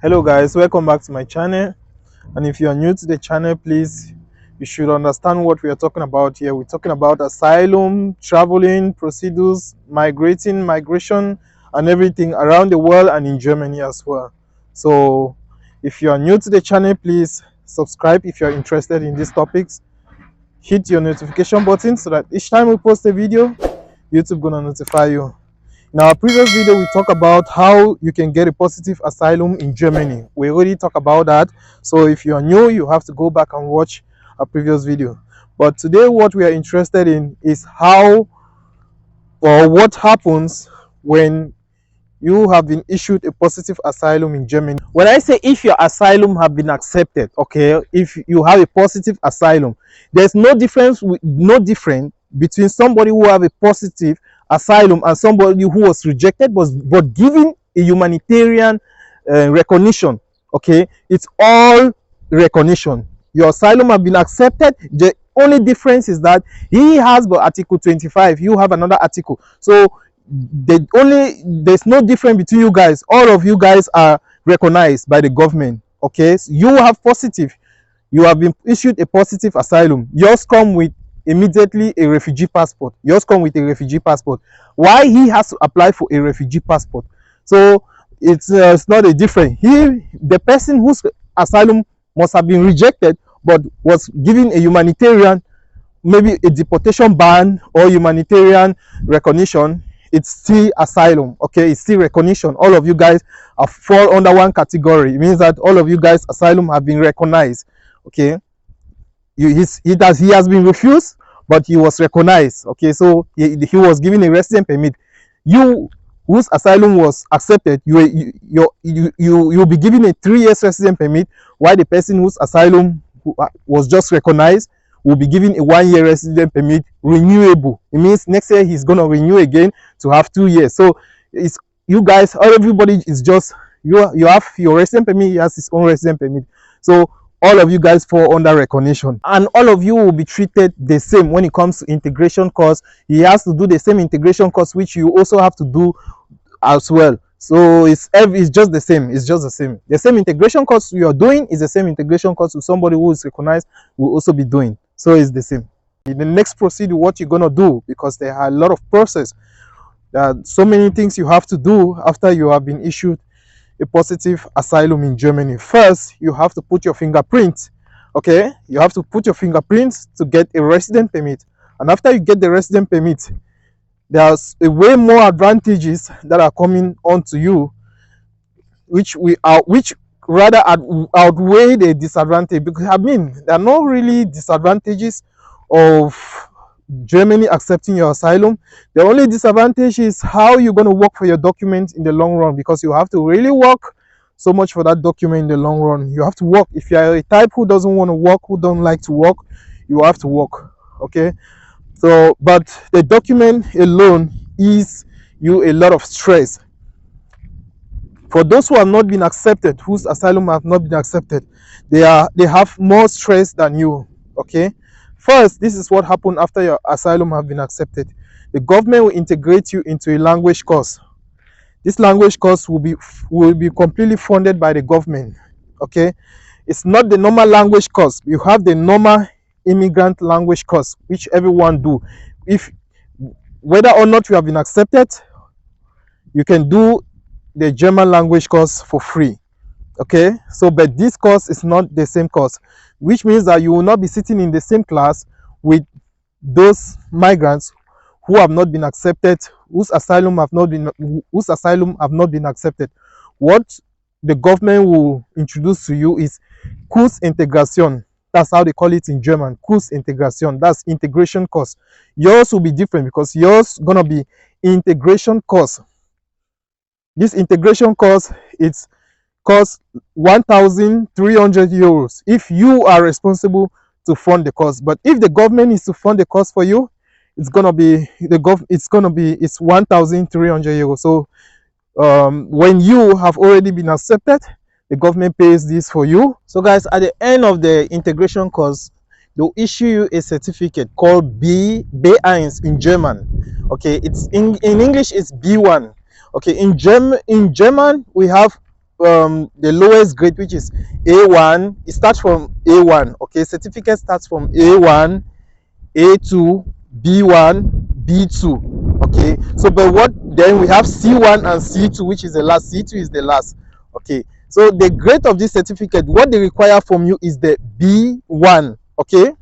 Hello guys, welcome back to my channel. And if you are new to the channel, please, you should understand what we are talking about here. We're talking about asylum, traveling, procedures, migration, and everything around the world and in Germany as well. So if you are new to the channel, please subscribe if you're interested in these topics. Hit your notification button so that each time we post a video, YouTube gonna notify you. In our previous video, we talked about how you can get a positive asylum in Germany. We already talked about that. So if you are new, you have to go back and watch our previous video. But today, what we are interested in is how or what happens when you have been issued a positive asylum in Germany. When I say if your asylum have been accepted, okay, if you have a positive asylum, there's no difference between somebody who have a positive asylum and somebody who was rejected but given a humanitarian recognition. Okay, it's all recognition. Your asylum have been accepted. The only difference is that he has but article 25, you have another article. So there's no difference between you guys. All of you guys are recognized by the government. Okay, so you have positive, you have been issued a positive asylum. Yours come with immediately a refugee passport. Yours come with a refugee passport. Why he has to apply for a refugee passport? So it's not a difference. The person whose asylum must have been rejected but was given a humanitarian, maybe a deportation ban or humanitarian recognition, it's still asylum. Okay, it's still recognition. All of you guys are fall under one category. It means that all of you guys asylum have been recognized. Okay, he has been refused but he was recognized. Okay, so he was given a resident permit. You whose asylum was accepted, you'll be given a 3 years resident permit, while the person whose asylum was just recognized will be given a 1 year resident permit, renewable. It means next year he's gonna renew again to have 2 years. So it's you guys, everybody is just you have your resident permit, he has his own resident permit. So all of you guys fall under recognition, and all of you will be treated the same when it comes to integration course. He has to do the same integration course which you also have to do as well. So it's just the same. It's just the same. The same integration course you are doing is the same integration course with somebody who is recognized will also be doing. So it's the same. In the next procedure, what you're gonna do, because there are a lot of process, there are so many things you have to do after you have been issued a positive asylum in Germany. First, you have to put your fingerprint. Okay, you have to put your fingerprints to get a resident permit, and after you get the resident permit, there's a way more advantages that are coming onto you, which rather outweigh the disadvantage. Because I mean, there are no really disadvantages of Germany accepting your asylum. The only disadvantage is how you're going to work for your document in the long run, because you have to really work so much for that document in the long run. You have to work. If you are a type who doesn't want to work, who don't like to work, you have to work. Okay, so but the document alone is you a lot of stress. For those who have not been accepted, whose asylum have not been accepted, they have more stress than you. Okay, first, this is what happened after your asylum have been accepted. The government will integrate you into a language course. This language course will be completely funded by the government. Okay, it's not the normal language course. You have the normal immigrant language course which everyone do. If whether or not you have been accepted, you can do the German language course for free. Okay, so but this course is not the same course, which means that you will not be sitting in the same class with those migrants who have not been accepted, whose asylum have not been accepted. What the government will introduce to you is Kursintegration. That's how they call it in German, Kursintegration. That's integration course. Yours will be different because yours gonna be integration course. This integration course, it's cost 1,300 euros if you are responsible to fund the course. But if the government is to fund the course for you, it's gonna be it's 1,300 euros. So when you have already been accepted, the government pays this for you. So guys, at the end of the integration course, they'll issue you a certificate called B1 in German. Okay, it's in English it's B1. Okay, in German we have the lowest grade, which is A1. It starts from A1. Okay, certificate starts from A1, A2, B1, B2. Okay, so but what then we have C1 and C2, which is the last. C2 is the last. Okay, so the grade of this certificate, what they require from you is the B1. Okay,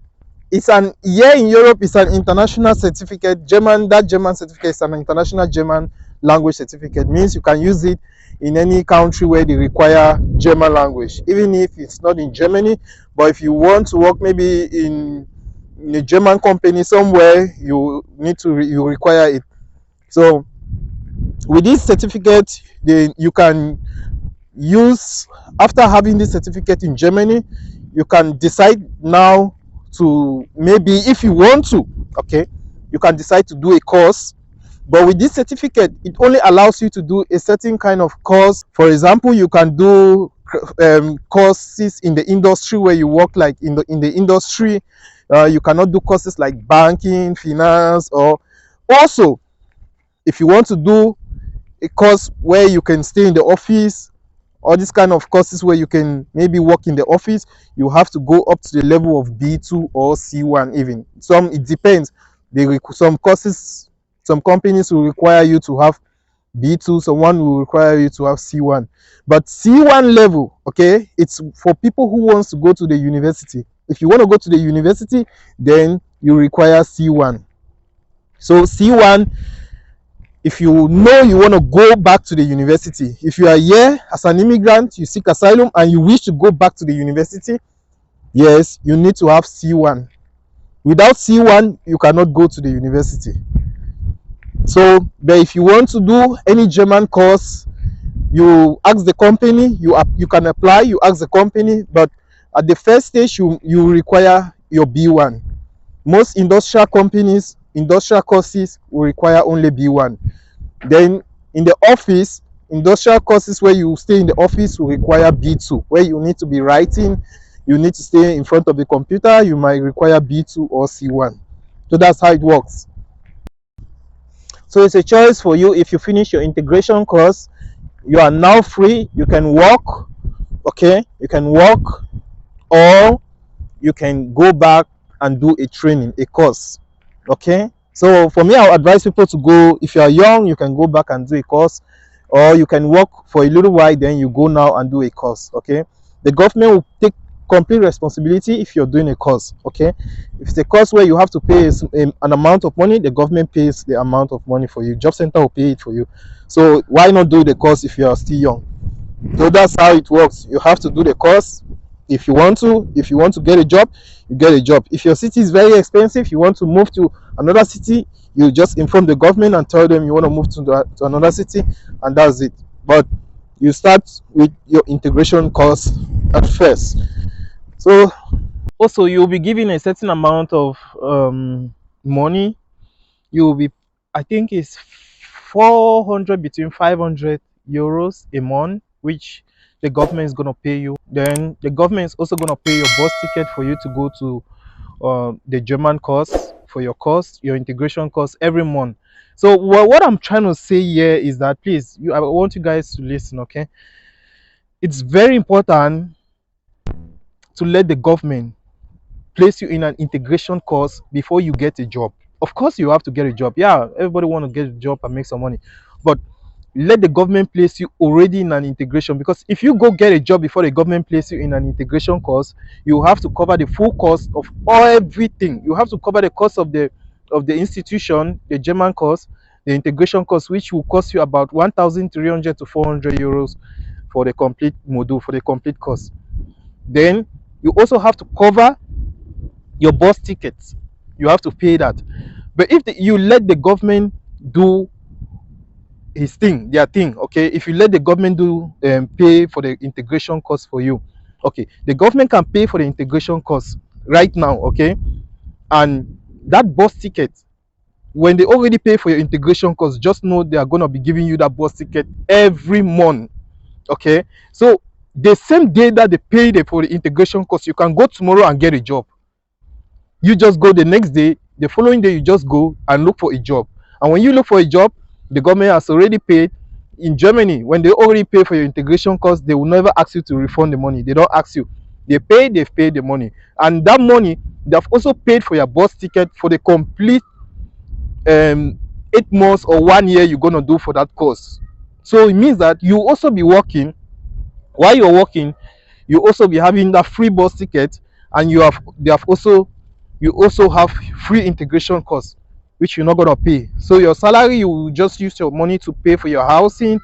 it's an here in Europe, it's an international certificate. That German certificate is an international German language certificate. Means you can use it in any country where they require German language, even if it's not in Germany. But if you want to work maybe in a German company somewhere, you need to you require it. So with this certificate, you can use, after having this certificate in Germany, you can decide now to, maybe if you want to, okay, you can decide to do a course. But with this certificate, it only allows you to do a certain kind of course. For example, you can do courses in the industry where you work, like in the industry. You cannot do courses like banking, finance, or also if you want to do a course where you can stay in the office, all these kind of courses where you can maybe work in the office, you have to go up to the level of B2 or C1 even. It depends. Some courses, some companies will require you to have B2, someone will require you to have C1. But C1 level, okay, it's for people who wants to go to the university. If you want to go to the university, then you require C1. So C1, if you know you want to go back to the university, if you are here as an immigrant, you seek asylum and you wish to go back to the university, yes, you need to have C1. Without C1, you cannot go to the university. So, but if you want to do any German course, you ask the company, you can apply, you ask the company, but at the first stage, you require your B1. Most industrial companies, industrial courses will require only B1. Then in the office, industrial courses where you stay in the office will require B2, where you need to be writing, you need to stay in front of the computer, you might require B2 or C1. So that's how it works. So it's a choice for you. If you finish your integration course, you are now free. You can work, okay? You can work, or you can go back and do a training, a course, okay? So for me, I'll advise people to go. If you are young, you can go back and do a course, or you can work for a little while, then you go now and do a course, okay? The government will take complete responsibility if you're doing a course, okay? If it's a course where you have to pay an amount of money, the government pays the amount of money for you. Job center will pay it for you. So why not do the course if you are still young? So that's how it works. You have to do the course if you want to. If you want to get a job, you get a job. If your city is very expensive, you want to move to another city, you just inform the government and tell them you want to move to another city, and that's it. But you start with your integration course at first. So also you'll be given a certain amount of money. You'll be, I think it's 400, between 500 euros a month, which the government is going to pay you. Then the government is also going to pay your bus ticket for you to go to the German course, for your course, your integration course every month. So what I'm trying to say here is that, please, I want you guys to listen, okay? It's very important to let the government place you in an integration course before you get a job. Of course, you have to get a job. Yeah, everybody want to get a job and make some money, but let the government place you already in an integration, because if you go get a job before the government place you in an integration course, you have to cover the full cost of everything. You have to cover the cost of the institution, the German course, the integration course, which will cost you about 1,300 to 400 euros for the complete module, for the complete course. Then you also have to cover your bus tickets. You have to pay that. But if you let the government do their thing, okay, if you let the government do pay for the integration cost for you, okay, the government can pay for the integration cost right now, okay, and that bus ticket, when they already pay for your integration cost, just know they are going to be giving you that bus ticket every month, okay? So the same day that they pay for the integration cost, you can go tomorrow and get a job. You just go the next day, the following day you just go and look for a job. And when you look for a job, the government has already paid. in Germany, when they already pay for your integration cost, they will never ask you to refund the money. They don't ask you. They've paid the money. And that money, they've also paid for your bus ticket for the complete 8 months or 1 year you're gonna do for that course. So it means that you also be working. While you're working, you also be having that free bus ticket, and you also have free integration costs, which you're not gonna pay. So your salary, you will just use your money to pay for your housing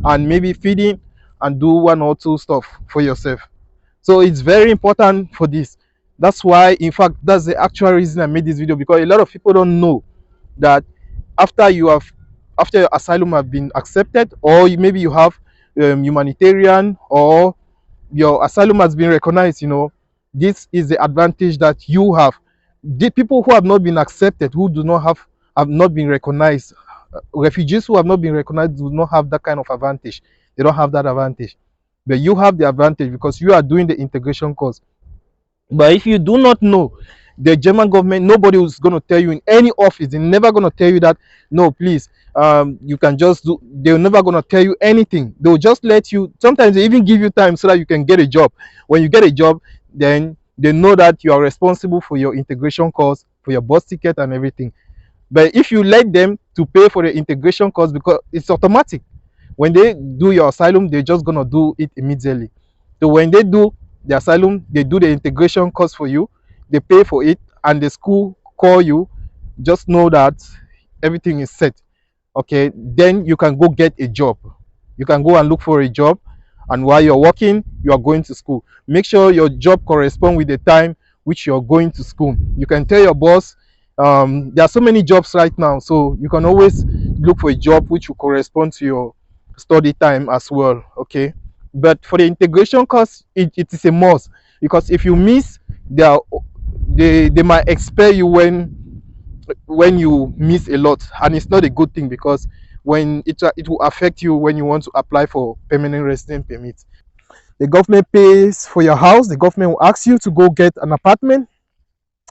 and maybe feeding and do one or two stuff for yourself. So it's very important for this. That's why, in fact, that's the actual reason I made this video, because a lot of people don't know that after you have after your asylum have been accepted, or maybe you have humanitarian, or your asylum has been recognized, this is the advantage that you have. The people who have not been accepted, who do not have not been recognized, refugees who have not been recognized, do not have that kind of advantage. They don't have that advantage, but you have the advantage because you are doing the integration course. But if you do not know, the German government, nobody is going to tell you in any office. They're never going to tell you that, no, please, you can just do. They're never going to tell you anything. They'll just let you. Sometimes they even give you time so that you can get a job. When you get a job, then they know that you are responsible for your integration course, for your bus ticket and everything. But if you let them to pay for the integration course, because it's automatic, when they do your asylum, they're just gonna do it immediately. So when they do the asylum, they do the integration course for you, they pay for it, and the school call you. Just know that everything is set. Okay, then you can go get a job. You can go and look for a job, and while you're working, you are going to school. Make sure your job corresponds with the time which you're going to school. You can tell your boss, there are so many jobs right now, so you can always look for a job which will correspond to your study time as well. Okay, but for the integration course, it is a must, because if you miss, they might expel you when you miss a lot, and it's not a good thing, because when it will affect you when you want to apply for permanent resident permit. The government pays for your house. The government will ask you to go get an apartment.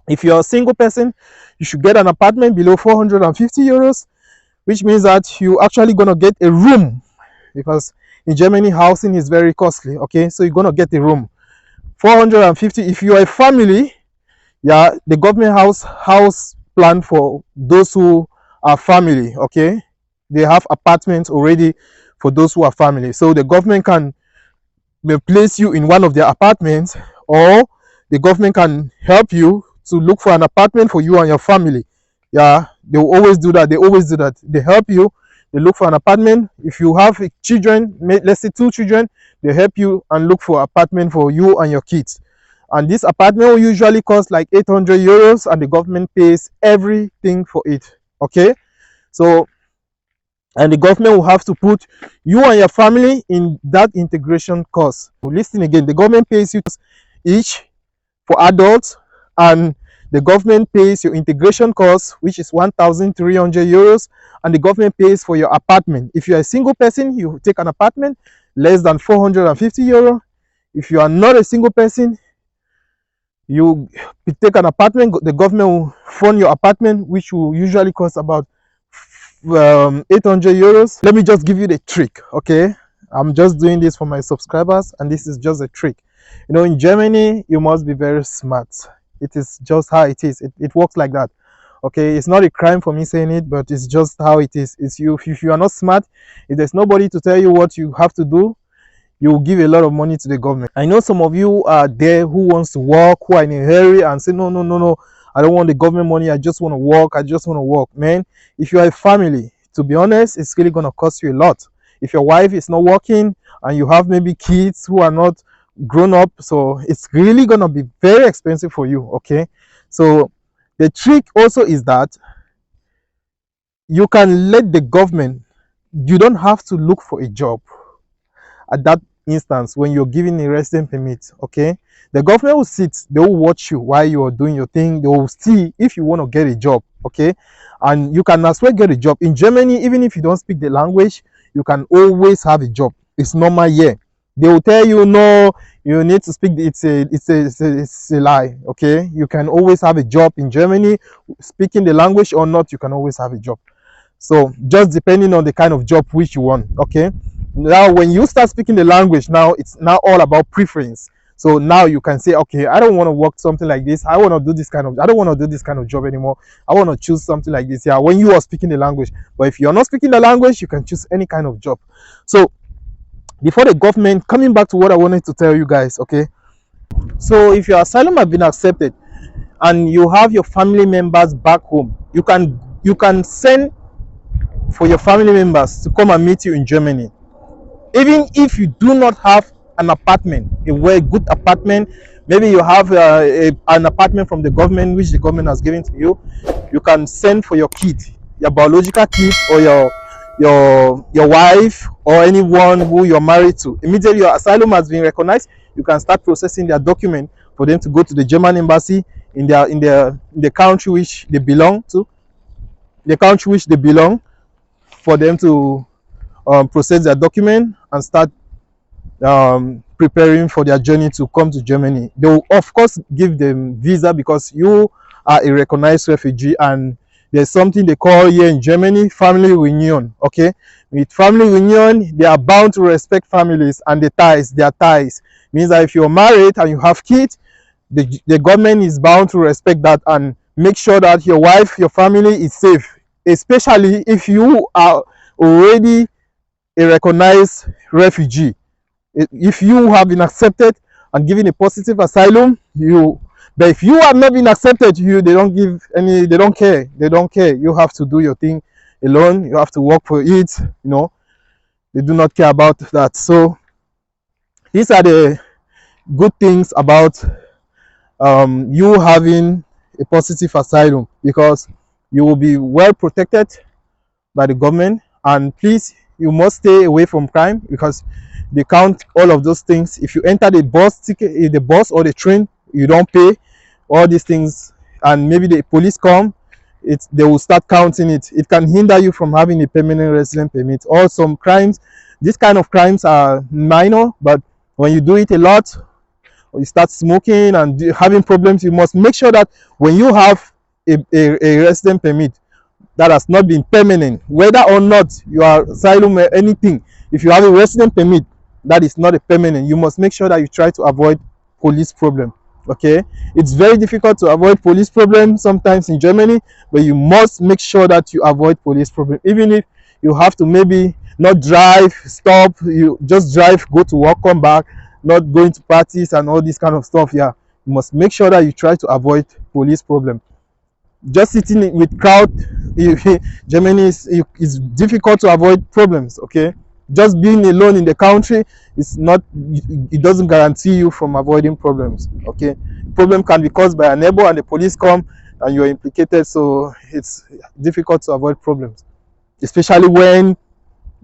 If you're a single person, you should get an apartment below 450 euros, which means that you actually gonna get a room, because in Germany housing is very costly. Okay, so you're gonna get a room 450. If you are a family, yeah, the government house plan for those who are family. Okay, they have apartments already for those who are family, so the government can place you in one of their apartments, or the government can help you to look for an apartment for you and your family. Yeah, they will always do that. They always do that. They help you. They look for an apartment. If you have children, let's say 2 children, they help you and look for an apartment for you and your kids. And this apartment will usually cost like 800 euros, and the government pays everything for it. Okay, so, and the government will have to put you and your family in that integration course. Listen again, the government pays you each for adults, and the government pays your integration cost, which is 1,300 euros, and the government pays for your apartment. If you're a single person, you take an apartment less than 450 euro. If you are not a single person, you take an apartment, the government will fund your apartment, which will usually cost about 800 euros. Let me just give you the trick. Okay, I'm just doing this for my subscribers, and this is just a trick. In Germany, you must be very smart. It is just how it is. It works like that. Okay, it's not a crime for me saying it, but it's just how it is. It's you. If you are not smart, if there's nobody to tell you what you have to do, you will give a lot of money to the government. I know some of you are there who wants to work, who are in a hurry and say, no, no, no, no, I don't want the government money. I just want to work. I just want to work. Man, if you are a family, to be honest, it's really going to cost you a lot. If your wife is not working and you have maybe kids who are not grown up, so it's really going to be very expensive for you. Okay, so the trick also is that you can let the government, you don't have to look for a job at that instance when you're giving a resident permit. Okay, the government will sit, they will watch you while you're doing your thing. They will see if you want to get a job. Okay, and you can as well get a job in Germany. Even if you don't speak the language, you can always have a job. It's normal here. They will tell you, no, you need to speak. It's a lie. Okay, you can always have a job in Germany, speaking the language or not, you can always have a job. So just depending on the kind of job which you want. Okay, now when you start speaking the language, now it's now all about preference. So now you can say, okay, I don't want to work something like this. I want to do this kind of, I don't want to do this kind of job anymore. I want to choose something like this. Yeah, when you are speaking the language. But if you're not speaking the language, you can choose any kind of job. So before the government, coming back to what I wanted to tell you guys, okay. So if your asylum has been accepted and you have your family members back home, you can send for your family members to come and meet you in Germany. Even if you do not have an apartment, a very good apartment, maybe you have an apartment from the government which the government has given to you, you can send for your kid, your biological kid, or your wife, or anyone who you're married to. Immediately your asylum has been recognized, you can start processing their document for them to go to the German embassy in the country which they belong to, for them to process their document and start preparing for their journey to come to Germany. They will of course give them visa because you are a recognized refugee, and there's something they call here in Germany family reunion. Okay, with family reunion, they are bound to respect families and their ties. Means that if you're married and you have kids, the government is bound to respect that and make sure that your wife, your family is safe, especially if you are already a recognized refugee. If you have been accepted and given a positive asylum, but if you have not been accepted, they don't care. You have to do your thing alone. You have to work for it. They do not care about that. So these are the good things about you having a positive asylum, because you will be well protected by the government. And please, you must stay away from crime, because they count all of those things. If you enter the bus ticket, the bus or the train, you don't pay all these things, and maybe the police come, they will start counting it. It can hinder you from having a permanent resident permit. Or some crimes, these kind of crimes are minor, but when you do it a lot, or you start smoking and having problems, you must make sure that when you have a resident permit that has not been permanent, whether or not you are asylum or anything, if you have a resident permit that is not a permanent, you must make sure that you try to avoid police problem. Okay, it's very difficult to avoid police problem sometimes in Germany, but you must make sure that you avoid police problem. Even if you have to maybe not drive, stop, you just drive, go to work, come back, not going to parties and all this kind of stuff. Yeah, you must make sure that you try to avoid police problem. Just sitting with crowd, Germany is difficult to avoid problems. Okay, just being alone in the country is not, it doesn't guarantee you from avoiding problems. Okay, problem can be caused by a neighbor and the police come and you're implicated, so it's difficult to avoid problems, especially when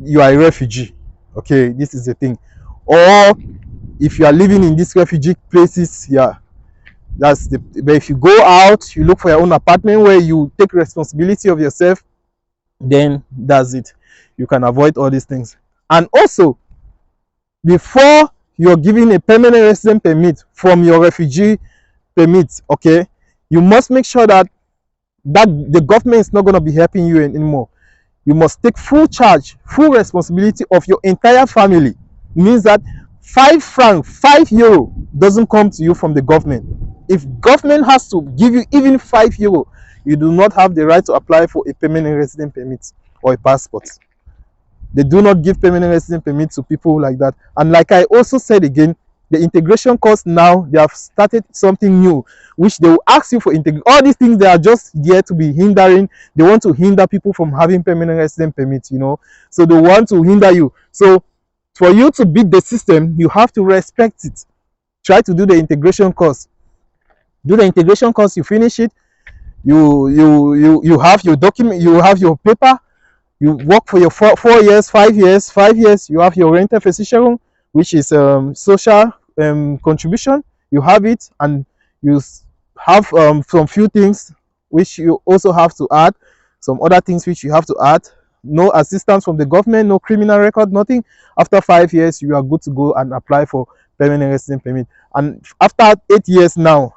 you are a refugee. Okay, this is the thing. Or if you are living in these refugee places, yeah, but if you go out, you look for your own apartment where you take responsibility of yourself, then that's it. You can avoid all these things. And also, before you're given a permanent resident permit from your refugee permit, okay, you must make sure that the government is not going to be helping you anymore. You must take full charge, full responsibility of your entire family. It means that 5 francs, 5 euro doesn't come to you from the government. If government has to give you even 5 euro, you do not have the right to apply for a permanent resident permit or a passport. They do not give permanent resident permit to people like that. And like I also said again, the integration course now, they have started something new, which they will ask you for integration. All these things, they are just there to be hindering. They want to hinder people from having permanent resident permits, So they want to hinder you. So for you to beat the system, you have to respect it. Try to do the integration course. Do the integration course, you finish it, you have your document, you have your paper, you work for your 4 years, 5 years, 5 years, you have your rental physician, which is social contribution. You have it, and you have some few things which you also have to add, some other things which you have to add. No assistance from the government, no criminal record, nothing. After 5 years, you are good to go and apply for permanent resident permit. And after 8 years now,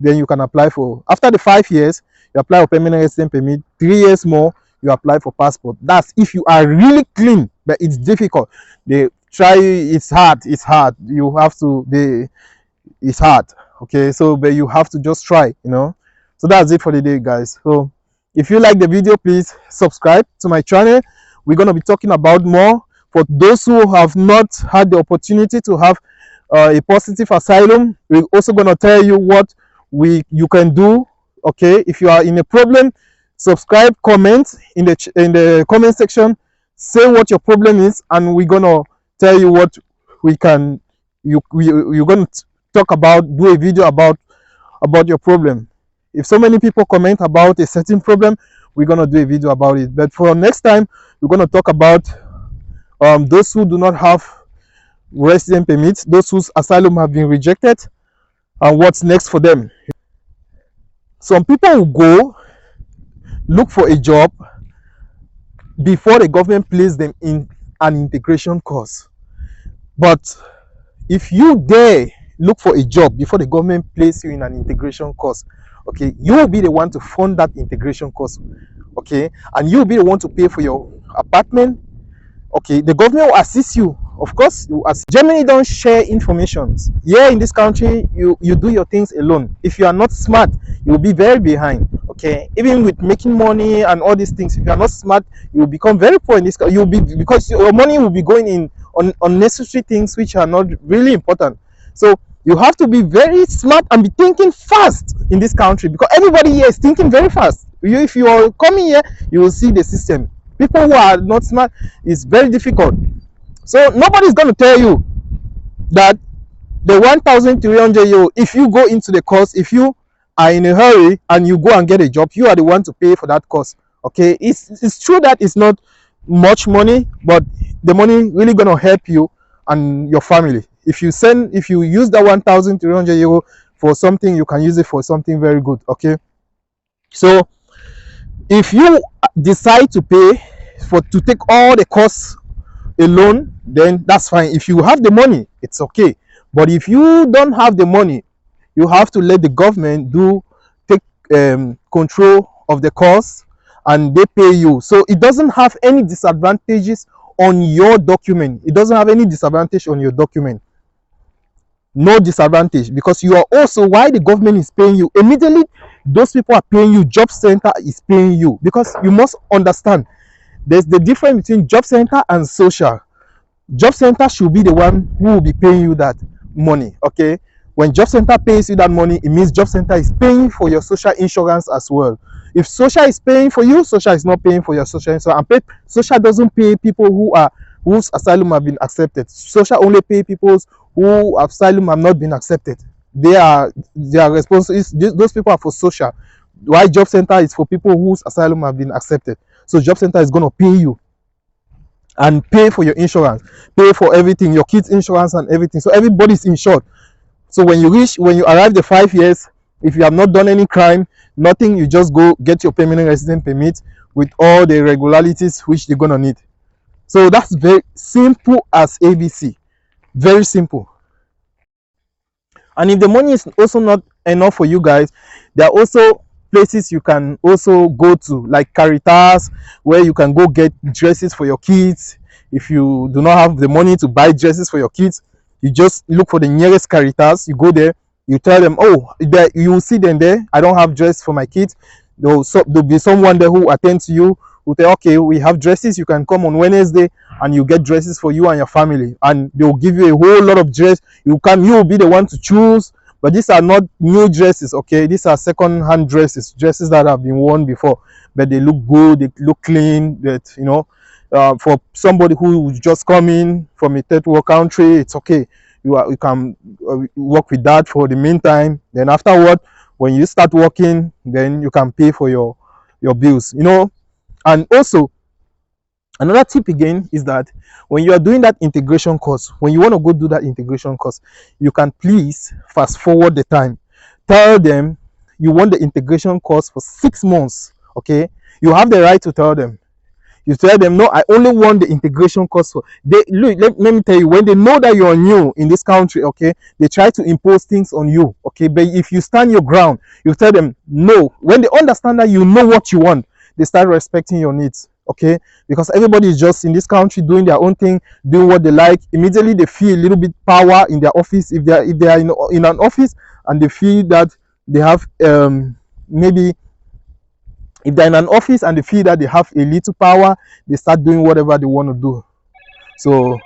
then you can apply for, after the 5 years, you apply for permanent resident permit. 3 years more, you apply for passport. That's if you are really clean, but it's difficult. They try, it's hard, you have to, it's hard. Okay, so but you have to just try, so that's it for the day, guys. So if you like the video, please subscribe to my channel. We're going to be talking about more. For those who have not had the opportunity to have a positive asylum, we're also going to tell you what you can do. Okay, if you are in a problem, subscribe, comment in the comment section, say what your problem is, and we're going to tell you what we can, you're going to talk about, do a video about your problem. If so many people comment about a certain problem, we're going to do a video about it. But for next time, we're going to talk about those who do not have resident permits, those whose asylum have been rejected, and what's next for them. Some people will go look for a job before the government places them in an integration course. But if you dare look for a job before the government places you in an integration course, okay, you will be the one to fund that integration course, okay, and you will be the one to pay for your apartment. Okay, the government will assist you, of course. Germany don't share information. Here in this country, you do your things alone. If you are not smart, you will be very behind. Okay, even with making money and all these things, if you are not smart, you will become very poor in this country. You'll be, because your money will be going in on unnecessary things which are not really important. So you have to be very smart and be thinking fast in this country, because everybody here is thinking very fast. If you are coming here, you will see the system. People who are not smart, is very difficult. So nobody's going to tell you that the 1,300 euro, if you go into the course, if you are in a hurry and you go and get a job, you are the one to pay for that course. Okay, it's true that it's not much money, but the money really going to help you and your family. If you use that 1,300 euro for something, you can use it for something very good. Okay, so if you decide to pay to take all the costs alone, then that's fine. If you have the money, it's okay. But if you don't have the money, you have to let the government take control of the cost, and they pay you. So it doesn't have any disadvantages on your document. It doesn't have any disadvantage on your document. No disadvantage, because you are also, why the government is paying you immediately, those people are paying you, job center is paying you. Because you must understand, there's the difference between job center and social. Job center should be the one who will be paying you that money. Okay, when job center pays you that money, it means job center is paying for your social insurance as well. If social is paying for you, social is not paying for your social insurance. And social doesn't pay people whose asylum have been accepted. Social only pay people who asylum have not been accepted. They are responsible. Those people are for social. Why job center is for people whose asylum have been accepted. So job center is going to pay you and pay for your insurance, pay for everything, your kids' insurance and everything. So everybody's insured. So when you arrive the 5 years, if you have not done any crime, nothing, you just go get your permanent resident permit with all the regularities which they're going to need. So that's very simple as ABC. Very simple. And if the money is also not enough for you guys, there are also places you can also go to, like Caritas, where you can go get dresses for your kids. If you do not have the money to buy dresses for your kids, you just look for the nearest Caritas. You go there, you tell them, oh, you will see them there, I don't have dress for my kids. There'll be someone there who attends to you, who say, okay, we have dresses, you can come on Wednesday and you get dresses for you and your family, and they'll give you a whole lot of dress. You will be the one to choose. But these are not new dresses, okay? These are second-hand dresses that have been worn before, but they look good, they look clean. That for somebody who just come in from a third world country, it's okay. You can work with that for the meantime. Then afterward, when you start working, then you can pay for your bills. And also, another tip again is that when you are doing that integration course, when you want to go do that integration course, you can please fast forward the time. Tell them you want the integration course for 6 months. Okay, you have the right to tell them. You tell them, no, I only want the integration course for. Let me tell you, when they know that you are new in this country, okay, they try to impose things on you. Okay, but if you stand your ground, you tell them no. When they understand that you know what you want, they start respecting your needs. Okay, because everybody is just in this country doing their own thing, doing what they like. Immediately they feel a little bit power in their office, if they are in an office, and they feel that they have maybe if they're in an office and they feel that they have a little power, they start doing whatever they want to do. So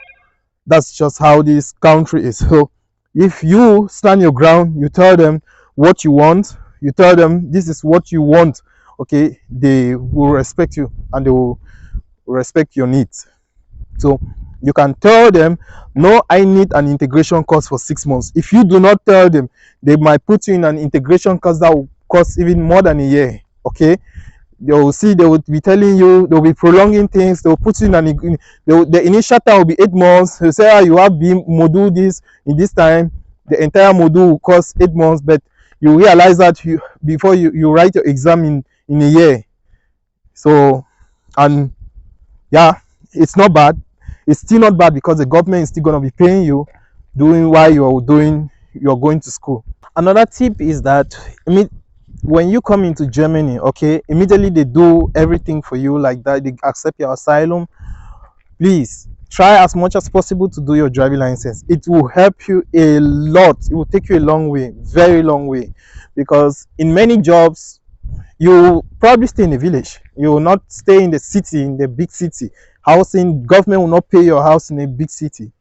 that's just how this country is. So if you stand your ground, you tell them what you want, you tell them this is what you want, okay, they will respect you and they will respect your needs. So you can tell them, no, I need an integration course for 6 months. If you do not tell them, they might put you in an integration course that will cost even more than a year. Okay, they will see, they will be telling you, they will be prolonging things, they will put you in the initial time will be 8 months. They say, you have been module this in this time, the entire module will cost 8 months, but you realize that before you write your exam in a year. So, and yeah, it's not bad, it's still not bad, because the government is still going to be paying you doing while you're going to school. Another tip is that, I mean, when you come into Germany, okay, immediately they do everything for you like that, they accept your asylum. Please try as much as possible to do your driving license. It will help you a lot, it will take you a long way, very long way, because in many jobs you will probably stay in a village, you will not stay in the city, in the big city. Housing, government will not pay your house in a big city.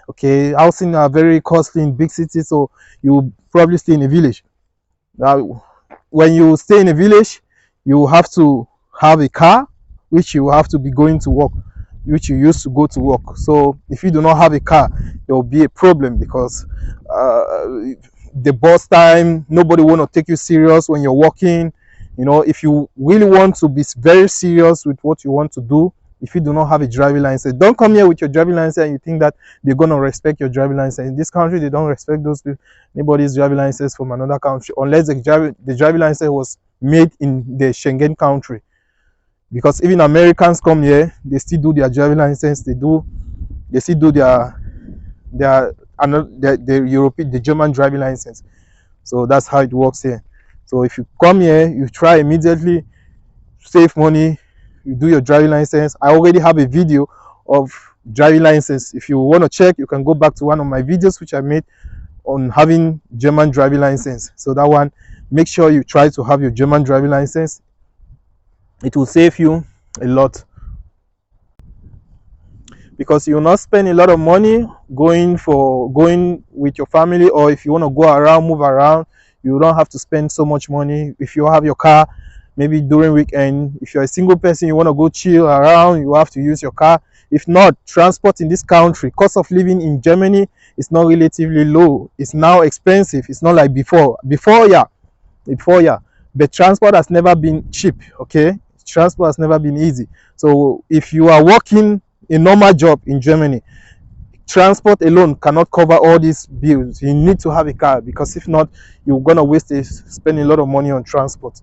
Okay, housing are very costly in big cities, so you will probably stay in a village. Now when you stay in a village, you have to have a car, which you have to be going to work, which you used to go to work. So if you do not have a car, there will be a problem, because the bus time, nobody want to take you serious when you're working. You know, if you really want to be very serious with what you want to do, if you do not have a driving license, don't come here with your driving license and you think that they're going to respect your driving license. In this country, they don't respect those people, anybody's driving license from another country, unless the driving license was made in the Schengen country. Because even Americans come here, they still do their driving license, they still do their the European, the German driving license. So that's how it works here. So if you come here, you try immediately, save money, you do your driving license. I already have a video of driving license. If you want to check, you can go back to one of my videos which I made on having German driving license. So that one, make sure you try to have your German driving license. It will save you a lot, because you will not spend a lot of money going with your family, or if you want to go around, move around, you don't have to spend so much money. If you have your car, maybe during weekend, if you're a single person, you want to go chill around, you have to use your car. If not, transport in this country, cost of living in Germany is not relatively low, it's now expensive. It's not like before, yeah, but transport has never been cheap. Okay, transport has never been easy. So if you are working a normal job in Germany, transport alone cannot cover all these bills. You need to have a car, because if not, you're gonna spend a lot of money on transport.